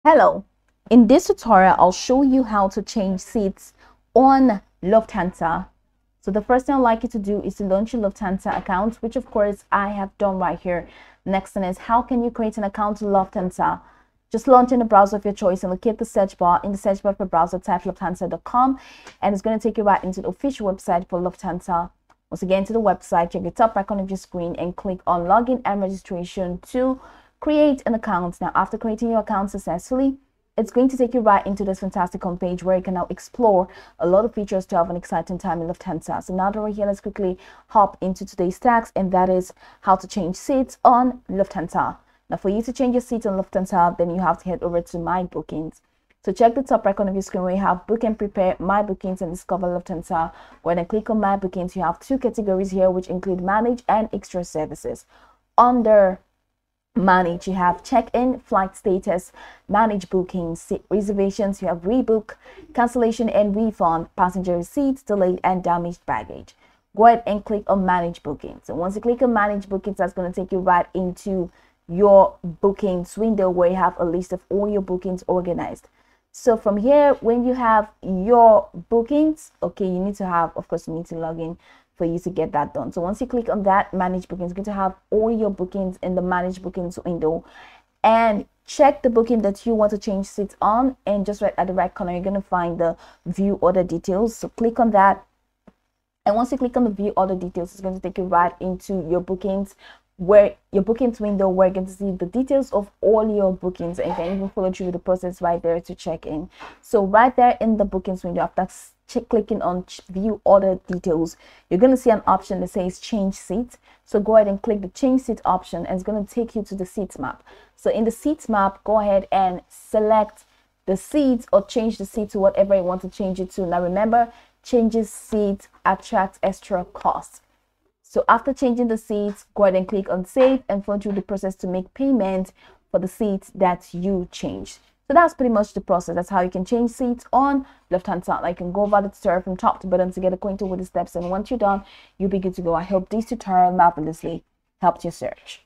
Hello, in this tutorial, I'll show you how to change seats on Lufthansa. So the first thing I'd like you to do is to launch your Lufthansa account, which of course I have done right here. Next thing is, how can you create an account to Lufthansa? Just launch in the browser of your choice and locate the search bar. In the search bar for browser, type lufthansa.com and it's going to take you right into the official website for Lufthansa. Once again, to the website, check the top right corner of your screen and click on login and registration to create an account. Now, after creating your account successfully, it's going to take you right into this fantastic homepage where you can now explore a lot of features to have an exciting time in Lufthansa. So now that we're here, let's quickly hop into today's task, and that is how to change seats on Lufthansa. Now, for you to change your seats on Lufthansa, then you have to head over to My Bookings. So check the top right corner of your screen where you have Book and Prepare, My Bookings, and Discover Lufthansa. When I click on My Bookings, you have two categories here, which include Manage and Extra Services. Under Manage, you have check-in, flight status, manage bookings, seat reservations, you have rebook, cancellation and refund, passenger receipts, delayed and damaged baggage. Go ahead and click on Manage Bookings. And once you click on Manage Bookings, that's going to take you right into your bookings window where you have a list of all your bookings organized. So from here, when you have your bookings, okay, you need to have, of course, you need to log in for you to get that done. So once you click on that Manage Bookings, you're going to have all your bookings in the Manage Bookings window, and check the booking that you want to change seats on, and just right at the right corner, you're going to find the View Order Details. So click on that, and once you click on the View Order Details, it's going to take you right into your bookings, where your bookings window, where you can see the details of all your bookings, and you can even follow through the process right there to check in. So right there in the bookings window, after clicking on View Order Details, you're going to see an option that says Change Seat. So go ahead and click the Change Seat option, and it's going to take you to the seats map. So in the seats map, go ahead and select the seats or change the seat to whatever you want to change it to. Now remember, changes seat attracts extra costs. So after changing the seats, go ahead and click on Save and follow through the process to make payment for the seats that you changed. So that's pretty much the process. That's how you can change seats on Lufthansa. Like, you can go over the tutorial from top to bottom to get acquainted with the steps. And once you're done, you'll be good to go. I hope this tutorial marvelously helped your search.